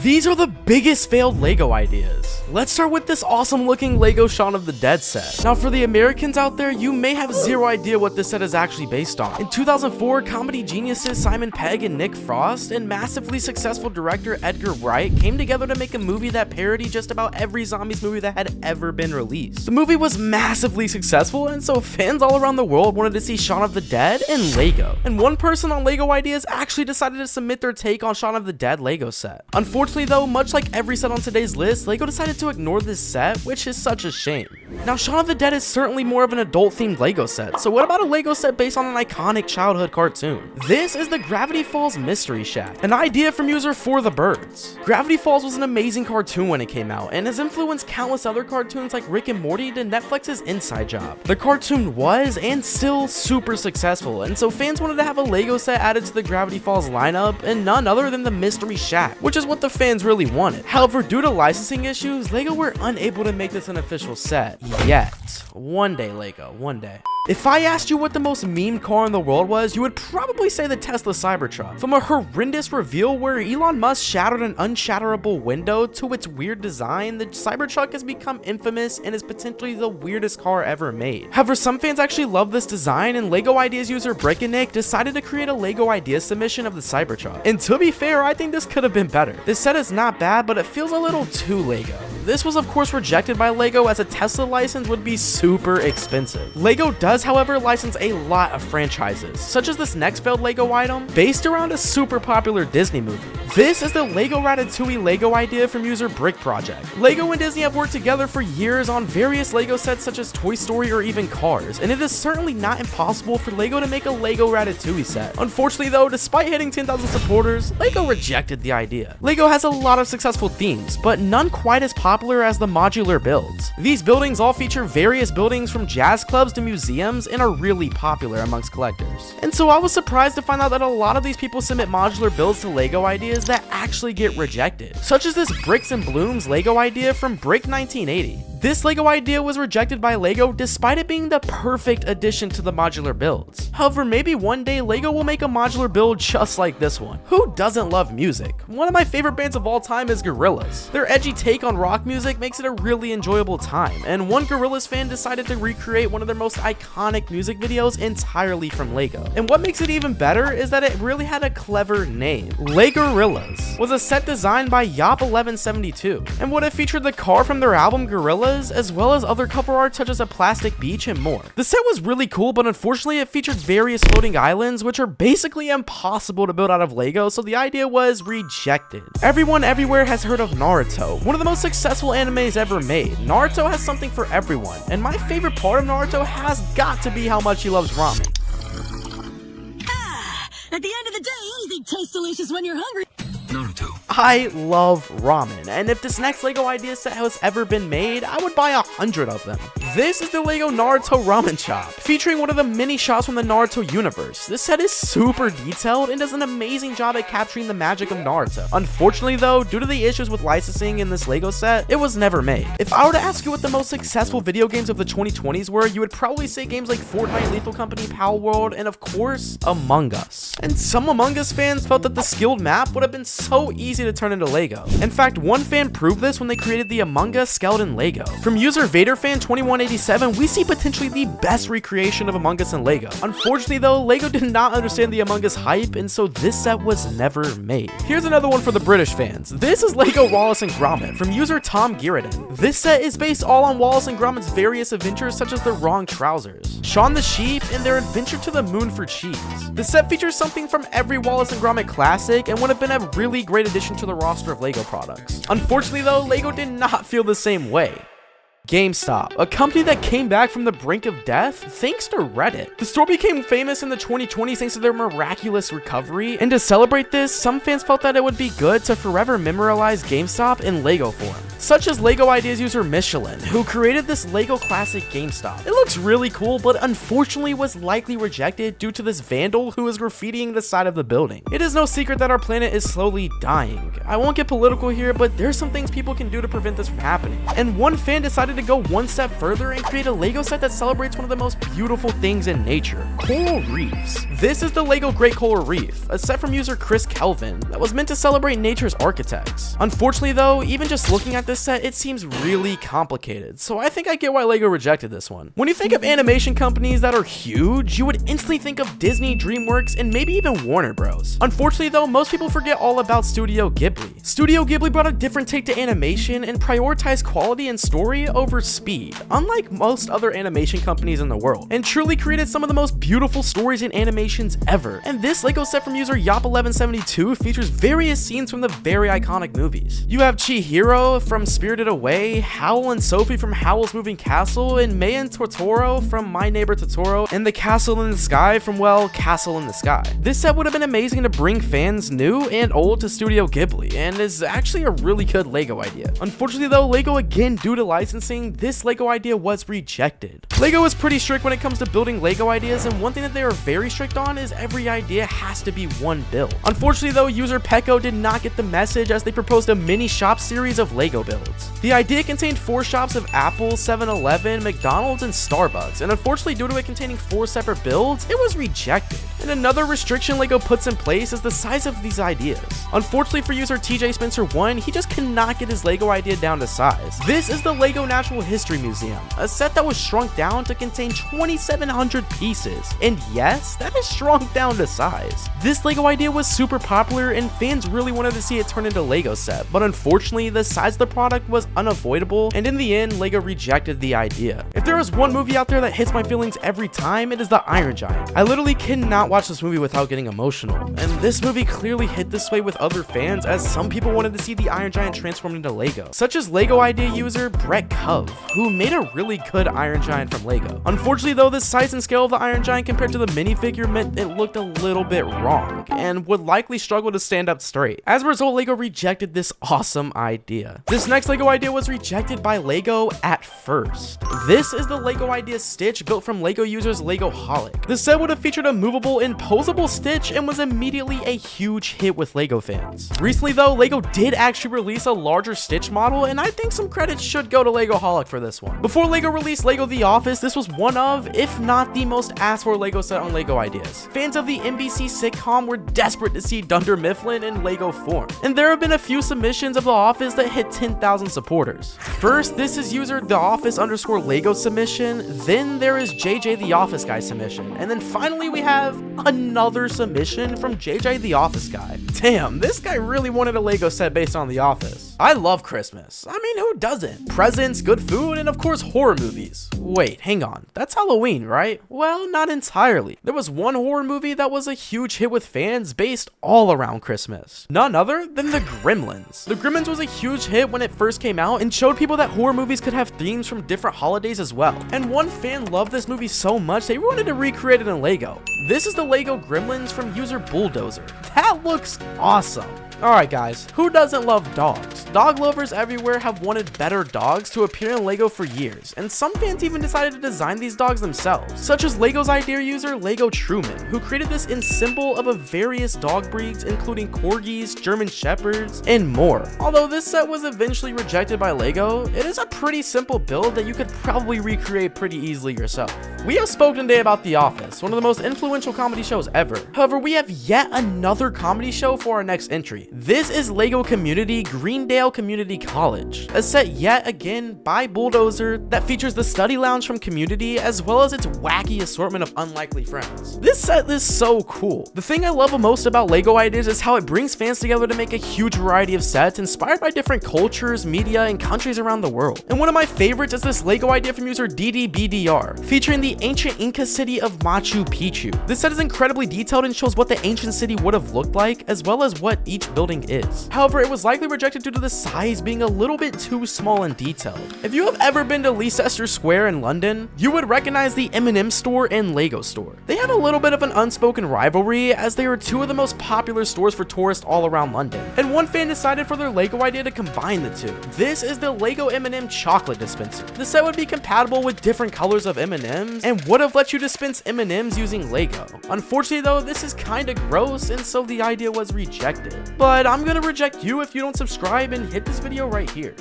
These are the biggest failed LEGO ideas. Let's start with this awesome looking LEGO Shaun of the Dead set. Now for the Americans out there, you may have zero idea what this set is actually based on. In 2004, comedy geniuses Simon Pegg and Nick Frost and massively successful director Edgar Wright came together to make a movie that parodied just about every zombies movie that had ever been released. The movie was massively successful, and so fans all around the world wanted to see Shaun of the Dead and LEGO. And one person on LEGO Ideas actually decided to submit their take on Shaun of the Dead LEGO set. Unfortunately though, much like every set on today's list, LEGO decided to ignore this set, which is such a shame. Now Shaun of the Dead is certainly more of an adult themed LEGO set, so what about a LEGO set based on an iconic childhood cartoon? This is the Gravity Falls Mystery Shack, an idea from user For the Birds. Gravity Falls was an amazing cartoon when it came out, and has influenced countless other cartoons like Rick and Morty to Netflix's Inside Job. The cartoon was, and still, super successful, and so fans wanted to have a LEGO set added to the Gravity Falls lineup, and none other than the Mystery Shack, which is what the fans really wanted. However, due to licensing issues, LEGO were unable to make this an official set. Yet. One day, LEGO, one day. If I asked you what the most memed car in the world was, you would probably say the Tesla Cybertruck. From a horrendous reveal where Elon Musk shattered an unshatterable window to its weird design, the Cybertruck has become infamous and is potentially the weirdest car ever made. However, some fans actually love this design, and LEGO Ideas user Breakanick decided to create a LEGO Ideas submission of the Cybertruck. And to be fair, I think this could have been better. This set is not bad, but it feels a little too LEGO. This was of course rejected by LEGO as a Tesla license would be super expensive. LEGO does, however, license a lot of franchises, such as this next failed LEGO item, based around a super popular Disney movie. This is the LEGO Ratatouille LEGO idea from user Brick Project. LEGO and Disney have worked together for years on various LEGO sets such as Toy Story or even Cars, and it is certainly not impossible for LEGO to make a LEGO Ratatouille set. Unfortunately though, despite hitting 10,000 supporters, LEGO rejected the idea. LEGO has a lot of successful themes, but none quite as popular as the modular builds. These buildings all feature various buildings from jazz clubs to museums and are really popular amongst collectors. And so I was surprised to find out that a lot of these people submit modular builds to LEGO Ideas that actually get rejected, such as this Bricks and Blooms LEGO idea from Brick 1980. This LEGO idea was rejected by LEGO despite it being the perfect addition to the modular builds. However, maybe one day LEGO will make a modular build just like this one. Who doesn't love music? One of my favorite bands of all time is Gorillaz. Their edgy take on rock music makes it a really enjoyable time, and one Gorillaz fan decided to recreate one of their most iconic music videos entirely from LEGO. And what makes it even better is that it really had a clever name. LEGOrillas was a set designed by Yop1172, and would have featured the car from their album Gorillaz, as well as other cover art such as a plastic beach and more. The set was really cool, but unfortunately it featured various floating islands which are basically impossible to build out of LEGO, so the idea was rejected. Everyone everywhere has heard of Naruto, one of the most successful animes ever made. Naruto has something for everyone, and my favorite part of Naruto has got to be how much he loves ramen. At the end of the day, anything tastes delicious when you're hungry. Naruto. I love ramen, and if this next LEGO idea set has ever been made, I would buy 100 of them. This is the LEGO Naruto Ramen Shop, featuring one of the many shots from the Naruto universe. This set is super detailed and does an amazing job at capturing the magic of Naruto. Unfortunately though, due to the issues with licensing in this LEGO set, it was never made. If I were to ask you what the most successful video games of the 2020s were, you would probably say games like Fortnite, Lethal Company, Palworld, and of course, Among Us. And some Among Us fans felt that the skilled map would have been so easy to turn into LEGO. In fact, one fan proved this when they created the Among Us skeleton LEGO. From user VaderFan2187, we see potentially the best recreation of Among Us in LEGO. Unfortunately though, LEGO did not understand the Among Us hype, and so this set was never made. Here's another one for the British fans. This is LEGO Wallace and Gromit from user Tom Girardin. This set is based all on Wallace and Gromit's various adventures such as the Wrong Trousers, Shaun the Sheep, and their adventure to the moon for cheese. The set features something from every Wallace and Gromit classic and would have been a really great addition to the roster of LEGO products. Unfortunately though, LEGO did not feel the same way. GameStop, a company that came back from the brink of death thanks to Reddit. The store became famous in the 2020s thanks to their miraculous recovery, and to celebrate this, some fans felt that it would be good to forever memorialize GameStop in LEGO form, such as LEGO Ideas user Michelin, who created this LEGO classic GameStop. It looks really cool, but unfortunately was likely rejected due to this vandal who is graffitiing the side of the building. It is no secret that our planet is slowly dying. I won't get political here, but there's some things people can do to prevent this from happening, and one fan decided to go one step further and create a Lego set that celebrates one of the most beautiful things in nature, coral reefs. This is the Lego Great Coral Reef, a set from user Chris Kelvin that was meant to celebrate nature's architects. Unfortunately though, even just looking at this set, it seems really complicated, so I think I get why Lego rejected this one. When you think of animation companies that are huge, you would instantly think of Disney, DreamWorks, and maybe even Warner Bros. Unfortunately though, most people forget all about Studio Ghibli. Studio Ghibli brought a different take to animation and prioritized quality and story over speed, unlike most other animation companies in the world, and truly created some of the most beautiful stories in animations ever. And this Lego set from user Yop1172 features various scenes from the very iconic movies. You have Chihiro from Spirited Away, Howl and Sophie from Howl's Moving Castle, and Mei and Totoro from My Neighbor Totoro, and the Castle in the Sky from, well, Castle in the Sky. This set would have been amazing to bring fans new and old to Studio Ghibli, and is actually a really good Lego idea. Unfortunately though, Lego again, due to licensing, this Lego idea was rejected. Lego is pretty strict when it comes to building Lego ideas, and one thing that they are very strict on is every idea has to be one build. Unfortunately though, user Pecco did not get the message as they proposed a mini shop series of Lego builds. The idea contained 4 shops of Apple, 7-Eleven, McDonald's, and Starbucks, and unfortunately due to it containing 4 separate builds, it was rejected. And another restriction Lego puts in place is the size of these ideas. Unfortunately for user TJ Spencer 1, he just cannot get his Lego idea down to size. This is the Lego Natural History Museum, a set that was shrunk down to contain 2,700 pieces, and yes, that is shrunk down to size. This Lego idea was super popular and fans really wanted to see it turn into a Lego set, but unfortunately the size of the product was unavoidable, and in the end Lego rejected the idea. If there is one movie out there that hits my feelings every time, it is The Iron Giant. I literally cannot watch this movie without getting emotional, and this movie clearly hit this way with other fans, as some people wanted to see the Iron Giant transformed into Lego, such as Lego idea user Brett Cove, who made a really good Iron Giant from Lego. Unfortunately though, the size and scale of the Iron Giant compared to the minifigure meant it looked a little bit wrong, and would likely struggle to stand up straight. As a result, Lego rejected this awesome idea. This next Lego idea was rejected by Lego at first. This is the Lego idea Stitch, built from Lego users Legoholic. The set would have featured a movable and posable Stitch and was immediately a huge hit with Lego fans. Recently though, Lego did actually release a larger Stitch model, and I think some credit should go to Legoholic for this one. Before Lego released Lego The Office, this was one of, if not the most asked for Lego set on Lego ideas. Fans of the NBC sitcom were desperate to see Dunder Mifflin in Lego form, and there have been a few submissions of The Office that hit 10,000 supporters. First, this is user TheOffice_Lego submission, then there is JJ The Office Guy submission, and then finally we have another submission from JJ The Office Guy. Damn, this guy really wanted a Lego set based on The Office. I love Christmas. I mean, who doesn't? Presents, good food, and of course horror movies. Wait, hang on. That's Halloween, right? Well, not entirely. There was one horror movie that was a huge hit with fans based all around Christmas. None other than The Gremlins. The Gremlins was a huge hit when it first came out and showed people that horror movies could have themes from different holidays as well. And one fan loved this movie so much they wanted to recreate it in Lego. This is the Lego Gremlins from user Bulldozer. That looks awesome. Alright guys, who doesn't love dogs? Dog lovers everywhere have wanted better dogs to appear in Lego for years, and some fans even decided to design these dogs themselves, such as Lego's idea user Lego Truman, who created this in symbol of a various dog breeds including Corgis, German Shepherds, and more. Although this set was eventually rejected by Lego, it is a pretty simple build that you could probably recreate pretty easily yourself. We have spoken today about The Office, one of the most influential comedy shows ever. However, we have yet another comedy show for our next entry. This is Lego Community Greendale Community College, a set yet again by Bulldozer that features the study lounge from Community as well as its wacky assortment of unlikely friends. This set is so cool. The thing I love most about Lego ideas is how it brings fans together to make a huge variety of sets inspired by different cultures, media, and countries around the world. And one of my favorites is this Lego idea from user DDBDR, featuring the ancient Inca city of Machu Picchu. This set is incredibly detailed and shows what the ancient city would have looked like, as well as what each building is. However, it was likely rejected due to the size being a little bit too small and detailed. If you have ever been to Leicester Square in London, you would recognize the M&M store and Lego store. They have a little bit of an unspoken rivalry as they are two of the most popular stores for tourists all around London, and one fan decided for their Lego idea to combine the two. This is the Lego M&M chocolate dispenser. The set would be compatible with different colors of M&Ms and would have let you dispense M&Ms using Lego. Unfortunately though, this is kinda gross, and so the idea was rejected. But I'm gonna reject you if you don't subscribe and hit this video right here.